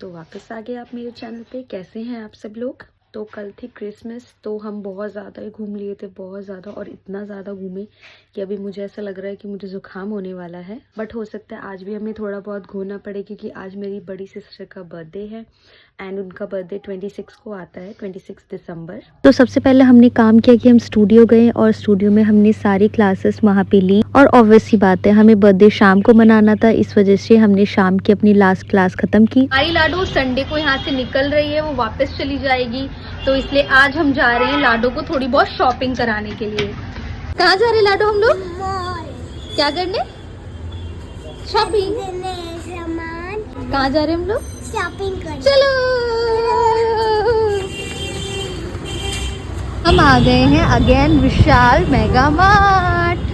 तो वापस आ गए आप मेरे चैनल पे। कैसे हैं आप सब लोग। तो कल थी क्रिसमस, तो हम बहुत ज़्यादा ही घूम लिए थे, बहुत ज़्यादा, और इतना ज़्यादा घूमे कि अभी मुझे ऐसा लग रहा है कि मुझे ज़ुकाम होने वाला है। बट हो सकता है आज भी हमें थोड़ा बहुत घूमना पड़े, क्योंकि आज मेरी बड़ी सिस्टर का बर्थडे है एंड उनका बर्थडे 26 को आता है, 26 दिसंबर। तो सबसे पहले हमने काम किया कि हम स्टूडियो गए और स्टूडियो में हमने सारी क्लासेस वहाँ पे ली। और ऑब्वियस सी बात है, हमें बर्थडे शाम को मनाना था, इस वजह से हमने शाम की अपनी लास्ट क्लास खत्म की। हमारी लाडो संडे को यहाँ से निकल रही है, वो वापस चली जाएगी, तो इसलिए आज हम जा रहे हैं लाडो को थोड़ी बहुत शॉपिंग कराने के लिए। कहाँ जा रहे हैं लाडो हम लोग? क्या करने? शॉपिंग। कहाँ जा रहे हैं हम लोग? शॉपिंग करने। चलो। हम आ गए हैं अगेन विशाल मेगा मार्ट।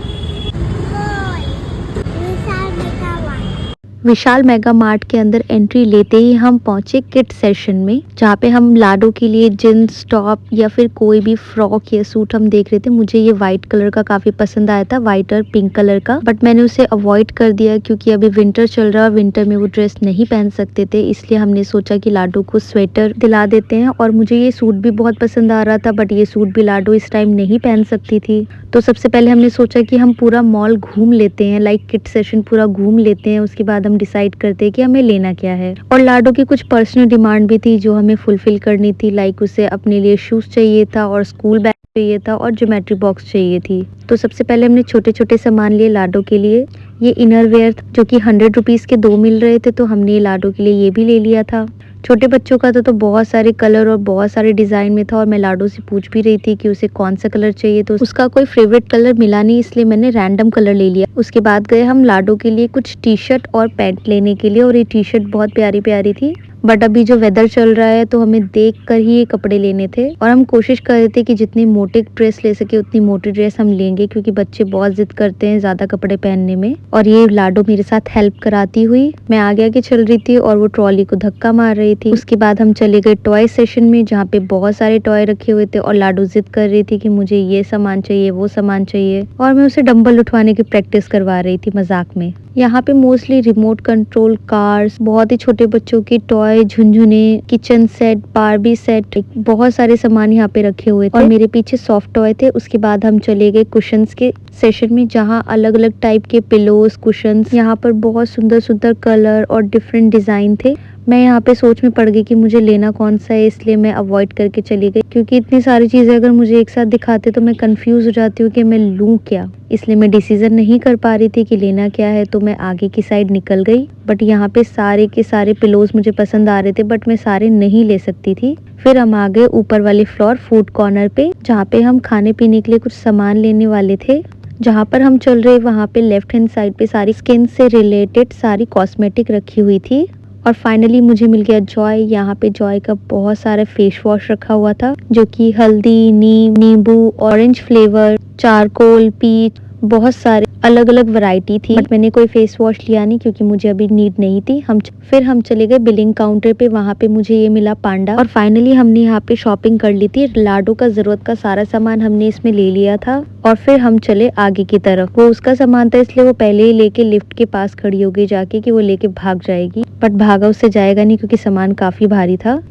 विशाल मेगा मार्ट के अंदर एंट्री लेते ही हम पहुंचे किड सेशन में, जहाँ पे हम लाडो के लिए जींस टॉप या फिर कोई भी फ्रॉक या सूट हम देख रहे थे। मुझे ये व्हाइट कलर का काफी पसंद आया था, व्हाइट और पिंक कलर का, बट मैंने उसे अवॉइड कर दिया क्योंकि अभी विंटर चल रहा है, विंटर में वो ड्रेस नहीं पहन सकते थे। इसलिए हमने सोचा कि लाडो को स्वेटर दिला देते हैं। और मुझे ये सूट भी बहुत पसंद आ रहा था, बट ये सूट भी लाडो इस टाइम नहीं पहन सकती थी। तो सबसे पहले हमने सोचा कि हम पूरा मॉल घूम लेते हैं, लाइक किड सेशन पूरा घूम लेते हैं, उसके बाद हम डिसाइड करते हैं कि हमें लेना क्या है। और लाडो की कुछ पर्सनल डिमांड भी थी जो हमें फुलफिल करनी थी, लाइक उसे अपने लिए शूज चाहिए था और स्कूल बैग चाहिए था और ज्योमेट्री बॉक्स चाहिए थी। तो सबसे पहले हमने छोटे छोटे सामान लिए लाडो के लिए। ये इनर वेयर जो कि 100 रुपीज के 2 मिल रहे थे, तो हमने लाडो के लिए ये भी ले लिया था। छोटे बच्चों का तो बहुत सारे कलर और बहुत सारे डिजाइन में था, और मैं लाडो से पूछ भी रही थी कि उसे कौन सा कलर चाहिए, तो उसका कोई फेवरेट कलर मिला नहीं, इसलिए मैंने रैंडम कलर ले लिया। उसके बाद गए हम लाडो के लिए कुछ टी शर्ट और पैंट लेने के लिए, और ये टी शर्ट बहुत प्यारी प्यारी थी, बट अभी जो वेदर चल रहा है तो हमें देख कर ही ये कपड़े लेने थे। और हम कोशिश कर रहे थे कि जितनी मोटी ड्रेस ले सके उतनी मोटी ड्रेस हम लेंगे, क्योंकि बच्चे बहुत जिद करते हैं ज्यादा कपड़े पहनने में। और ये लाडो मेरे साथ हेल्प कराती हुई, मैं आगे आगे चल रही थी और वो ट्रॉली को धक्का मार रही थी। उसके बाद हम चले गए टॉय सेशन में, जहाँ पे बहुत सारे टॉय रखे हुए थे, और लाडो जिद कर रही थी कि मुझे ये सामान चाहिए, वो सामान चाहिए, और मैं उसे डंबल उठवाने की प्रैक्टिस करवा रही थी मजाक में। यहाँ पे मोस्टली रिमोट कंट्रोल कार्स, बहुत ही छोटे बच्चों की टॉय, झुनझुने, किचन सेट, बारबी सेट, बहुत सारे सामान यहाँ पे रखे हुए थे। और मेरे पीछे सॉफ्ट टॉय थे। उसके बाद हम चले गए कुशन्स के सेशन में, जहाँ अलग अलग टाइप के पिलोस, कुशन्स, यहाँ पर बहुत सुंदर सुंदर कलर और डिफरेंट डिजाइन थे। मैं यहाँ पे सोच में पड़ गई कि मुझे लेना कौन सा है, इसलिए मैं अवॉइड करके चली गई, क्योंकि इतनी सारी चीजें अगर मुझे एक साथ दिखाते तो मैं कंफ्यूज हो जाती हूँ कि मैं लूँ क्या। इसलिए मैं डिसीजन नहीं कर पा रही थी कि लेना क्या है, तो मैं आगे की साइड निकल गई। बट यहाँ पे सारे के सारे पिलोज मुझे पसंद आ रहे थे, बट मैं सारे नहीं ले सकती थी। फिर हम आ गए ऊपर वाले फ्लोर फूड कॉर्नर पे, जहाँ पे हम खाने पीने के लिए कुछ सामान लेने वाले थे। जहाँ पर हम चल रहे वहाँ पे लेफ्ट हैंड साइड पे सारी स्किन से रिलेटेड सारी कॉस्मेटिक रखी हुई थी। और फाइनली मुझे मिल गया जॉय। यहाँ पे जॉय का बहुत सारा फेस वॉश रखा हुआ था, जो कि हल्दी, नीम, नींबू, ऑरेंज फ्लेवर, चारकोल, पीच, बहुत सारे अलग अलग वैरायटी थी। बट मैंने कोई फेस वॉश लिया नहीं क्योंकि मुझे अभी नीड नहीं थी। फिर हम चले गए बिलिंग काउंटर पे, वहाँ पे मुझे ये मिला पांडा। और फाइनली हमने यहाँ पे शॉपिंग कर ली थी। लाडो का जरूरत का सारा सामान हमने इसमें ले लिया था। और फिर हम चले आगे की तरफ। वो उसका सामान था, इसलिए वो पहले ही लेके लिफ्ट के पास खड़ी हो गई जाके कि वो लेके भाग जाएगी, बट भागा उससे जाएगा नहीं क्योंकि सामान काफी भारी था,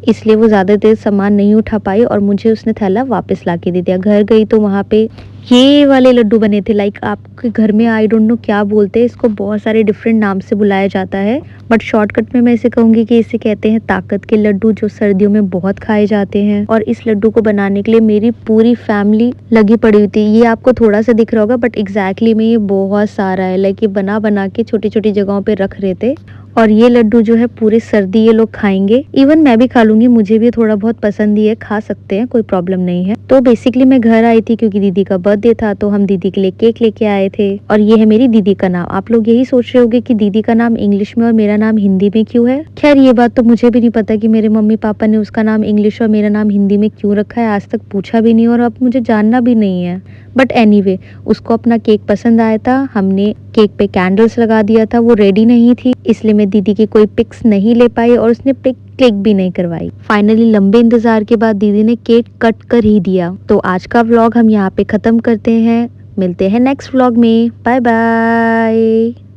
इसलिए वो ज्यादा देर सामान नहीं उठा पाई और मुझे उसने थैला वापस ला के दे दिया। घर गई तो वहाँ पे ये वाले लड्डू बने थे, लाइक आपके घर में आई डोंट नो क्या बोलते हैं इसको, बहुत सारे डिफरेंट नाम से बुलाया जाता है, बट शॉर्टकट में मैं इसे कहूंगी कि इसे कहते हैं ताकत के लड्डू, जो सर्दियों में बहुत खाए जाते हैं। और इस लड्डू को बनाने के लिए मेरी पूरी फैमिली लगी पड़ी हुई थी। ये आपको थोड़ा सा दिख रहा होगा, बट एग्जैक्टली में ये बहुत सारा है, लाइक ये बना बना के छोटी छोटी जगहों पे रख रहे थे। और ये लड्डू जो है पूरी सर्दी ये लोग खाएंगे, इवन मैं भी खा लूंगी, मुझे भी थोड़ा बहुत पसंद ही है, खा सकते हैं, कोई प्रॉब्लम नहीं है। तो बेसिकली मैं घर आई थी क्योंकि दीदी का बर्थडे था, तो हम दीदी के लिए केक लेके आए थे। और ये है मेरी दीदी का नाम। आप लोग यही सोच रहे होंगे कि दीदी का नाम इंग्लिश में और मेरा नाम हिंदी में क्यों है। खैर ये बात तो मुझे भी नहीं पता कि मेरे मम्मी पापा ने उसका नाम इंग्लिश और मेरा नाम हिंदी में क्यों रखा है, आज तक पूछा भी नहीं और अब मुझे जानना भी नहीं है। बट एनीवे, उसको अपना केक पसंद आया था, हमने केक पे कैंडल्स लगा दिया था। वो रेडी नहीं थी, इसलिए मैं दीदी की कोई पिक्स नहीं ले पाई और उसने पिक क्लिक भी नहीं करवाई। फाइनली लंबे इंतजार के बाद दीदी ने केक कट कर ही दिया। तो आज का व्लॉग हम यहाँ पे खत्म करते हैं, मिलते हैं नेक्स्ट व्लॉग में। Bye bye.